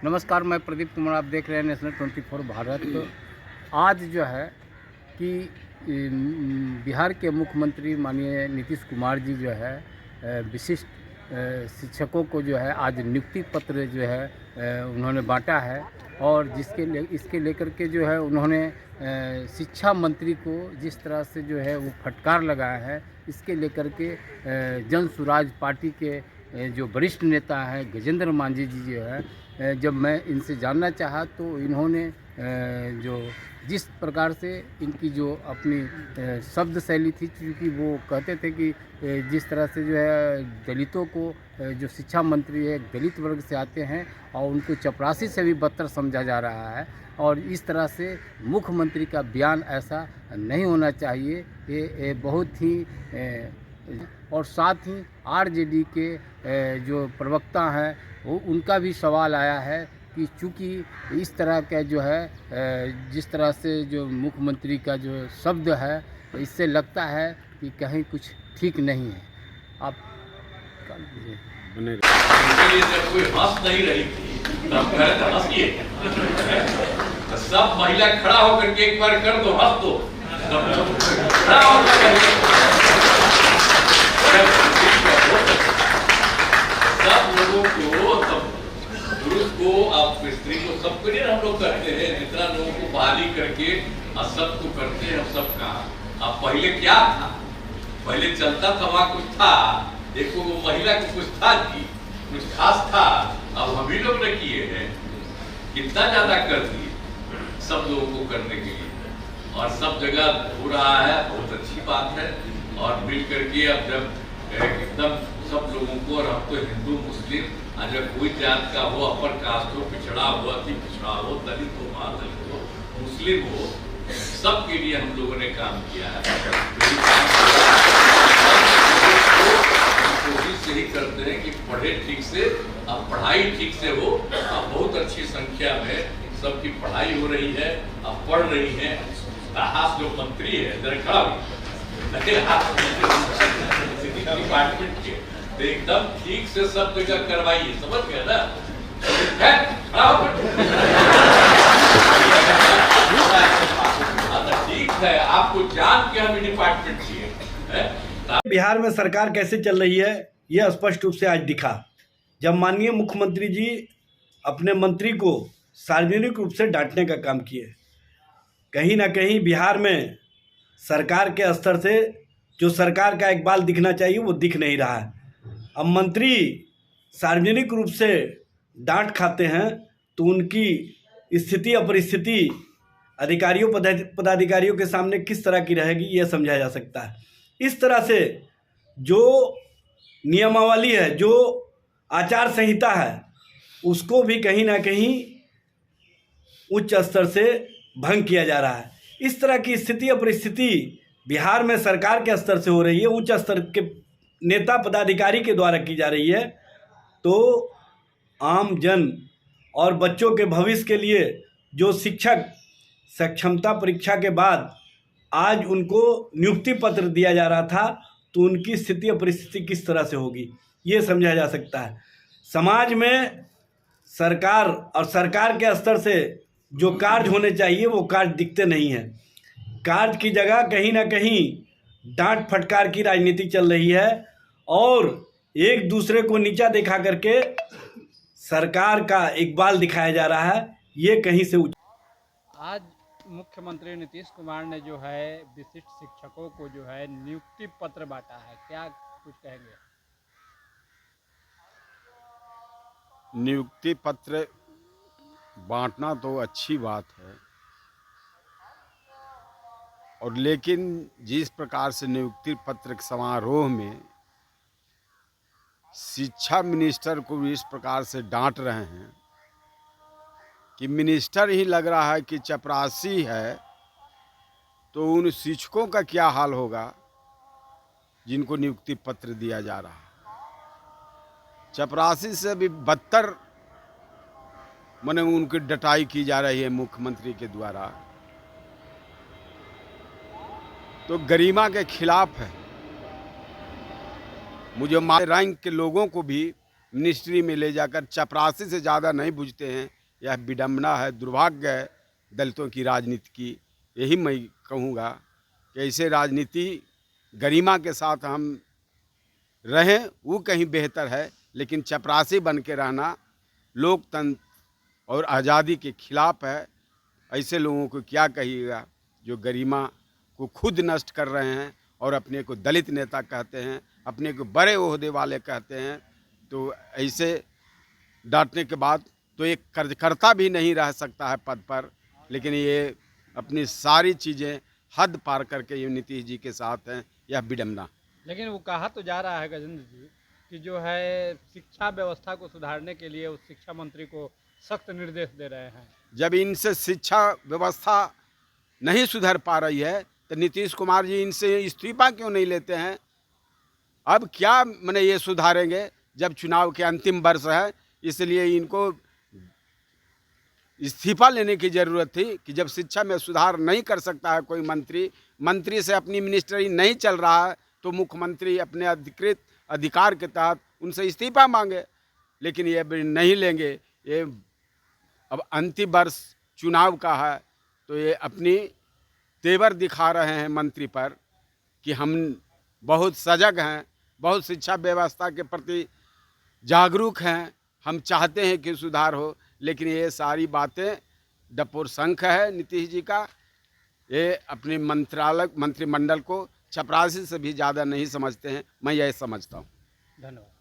नमस्कार, मैं प्रदीप कुमार। आप देख रहे हैं नेशनल 24 भारत। तो आज जो है कि बिहार के मुख्यमंत्री माननीय नीतीश कुमार जी जो है विशिष्ट शिक्षकों को जो है आज नियुक्ति पत्र जो है उन्होंने बांटा है। और इसके लेकर के जो है उन्होंने शिक्षा मंत्री को जिस तरह से जो है वो फटकार लगाया है, इसके लेकर के जन सुराज पार्टी के जो वरिष्ठ नेता हैं गजेंद्र मांझी जी जो है, जब मैं इनसे जानना चाहा तो इन्होंने जो जिस प्रकार से इनकी जो अपनी शब्द शैली थी, क्योंकि वो कहते थे कि जिस तरह से जो है दलितों को जो शिक्षा मंत्री है दलित वर्ग से आते हैं और उनको चपरासी से भी बदतर समझा जा रहा है। और इस तरह से मुख्यमंत्री का बयान ऐसा नहीं होना चाहिए। ये बहुत ही और साथ ही आरजेडी के जो प्रवक्ता हैं वो उनका भी सवाल आया है कि चूँकि इस तरह का जो है जिस तरह से जो मुख्यमंत्री का जो शब्द है, इससे लगता है कि कहीं कुछ ठीक नहीं है। आप कर लीजिए। उनके लिए जब कोई हंस नहीं रही थी तब कह रहे थे हंसिए। तो सब महिला खड़ा होकर के एक बार कर दो, हंस दो। खड़ा होकर सब लोगों को, सब पुरुष को, आप स्त्री को, सबको नहीं हम लोग करते हैं। जितना लोगों को बहाली करके और सबको करते हैं हम सबका। अब पहले क्या था? पहले चलता था वहां कुछ था, देखो वो महिला को कुछ था जी, कुछ खास था। अब हम ही लोग ने किए हैं, कितना ज्यादा कर दिए सब लोगों को करने के लिए। और सब जगह हो रहा है, बहुत अच्छी बात है। और मिल करके अब जब एकदम सब लोगों को, और हम तो हिंदू मुस्लिम, अगर कोई जात का हो, अपर कास्ट हो, पिछड़ा हो, अति पिछड़ा हो, दलित हो, महादलित हो, मुस्लिम हो, सबके लिए हम लोगों ने काम किया है। कोशिश यही करते हैं कि पढ़े ठीक से, अब पढ़ाई ठीक से हो। अब बहुत अच्छी संख्या में सबकी पढ़ाई हो रही है, अब पढ़ रही है। हाथ जो मंत्री है जरा खड़ा डिपार्टमेंट के, तो एकदम ठीक से सब जगह करवाइए, समझ गए ना? ठीक है, आपको जान के हम डिपार्टमेंट चाहिए। बिहार में सरकार कैसे चल रही है यह स्पष्ट रूप से आज दिखा, जब माननीय मुख्यमंत्री जी अपने मंत्री को सार्वजनिक रूप से डांटने का काम किए। कहीं ना कहीं बिहार में सरकार के स्तर से जो सरकार का इकबाल दिखना चाहिए वो दिख नहीं रहा है। अब मंत्री सार्वजनिक रूप से डांट खाते हैं तो उनकी स्थिति और परिस्थिति अधिकारियों पदाधिकारियों के सामने किस तरह की रहेगी यह समझा जा सकता है। इस तरह से जो नियमावली है, जो आचार संहिता है, उसको भी कहीं ना कहीं उच्च स्तर से भंग किया जा रहा है। इस तरह की स्थिति और परिस्थिति बिहार में सरकार के स्तर से हो रही है, उच्च स्तर के नेता पदाधिकारी के द्वारा की जा रही है। तो आम जन और बच्चों के भविष्य के लिए जो शिक्षक सक्षमता परीक्षा के बाद आज उनको नियुक्ति पत्र दिया जा रहा था, तो उनकी स्थिति और परिस्थिति किस तरह से होगी ये समझा जा सकता है। समाज में सरकार और सरकार के स्तर से जो कार्य होने चाहिए वो कार्य दिखते नहीं हैं। कार्य की जगह कहीं ना कहीं डांट फटकार की राजनीति चल रही है और एक दूसरे को नीचा दिखा करके सरकार का इकबाल दिखाया जा रहा है। ये कहीं से आज मुख्यमंत्री नीतीश कुमार ने जो है विशिष्ट शिक्षकों को जो है नियुक्ति पत्र बांटा है, क्या कुछ कहेंगे? नियुक्ति पत्र बांटना तो अच्छी बात है, और लेकिन जिस प्रकार से नियुक्ति पत्र के समारोह में शिक्षा मिनिस्टर को इस प्रकार से डांट रहे हैं कि मिनिस्टर ही लग रहा है कि चपरासी है, तो उन शिक्षकों का क्या हाल होगा जिनको नियुक्ति पत्र दिया जा रहा है। चपरासी से भी बदतर माने उनकी डटाई की जा रही है मुख्यमंत्री के द्वारा, तो गरिमा के खिलाफ है। मुझे रैंक के लोगों को भी मिनिस्ट्री में ले जाकर चपरासी से ज़्यादा नहीं बुझते हैं। यह विडंबना है, दुर्भाग्य है दलितों की राजनीति की। यही मैं कहूँगा कि ऐसे राजनीति गरिमा के साथ हम रहें वो कहीं बेहतर है, लेकिन चपरासी बन के रहना लोकतंत्र और आज़ादी के खिलाफ है। ऐसे लोगों को क्या कहिएगा जो गरिमा को खुद नष्ट कर रहे हैं और अपने को दलित नेता कहते हैं, अपने को बड़े ओहदे वाले कहते हैं। तो ऐसे डांटने के बाद तो एक कार्यकर्ता भी नहीं रह सकता है पद पर, लेकिन ये अपनी सारी चीज़ें हद पार करके ये नीतीश जी के साथ हैं। यह विडंबना। लेकिन वो कहा तो जा रहा है गजेंद्र जी कि जो है शिक्षा व्यवस्था को सुधारने के लिए उस शिक्षा मंत्री को सख्त निर्देश दे रहे हैं। जब इनसे शिक्षा व्यवस्था नहीं सुधर पा रही है तो नीतीश कुमार जी इनसे इस्तीफा क्यों नहीं लेते हैं? अब क्या माने ये सुधारेंगे जब चुनाव के अंतिम वर्ष है, इसलिए इनको इस्तीफा लेने की ज़रूरत थी कि जब शिक्षा में सुधार नहीं कर सकता है कोई मंत्री से अपनी मिनिस्ट्री नहीं चल रहा है तो मुख्यमंत्री अपने अधिकृत अधिकार के तहत उनसे इस्तीफा मांगे, लेकिन ये नहीं लेंगे। ये अब अंतिम वर्ष चुनाव का है तो ये अपनी तेवर दिखा रहे हैं मंत्री पर कि हम बहुत सजग हैं, बहुत शिक्षा व्यवस्था के प्रति जागरूक हैं, हम चाहते हैं कि सुधार हो। लेकिन ये सारी बातें डपोर शंख है नीतीश जी का। ये अपने मंत्रिमंडल को चपरासी से भी ज़्यादा नहीं समझते हैं, मैं यह समझता हूँ। धन्यवाद।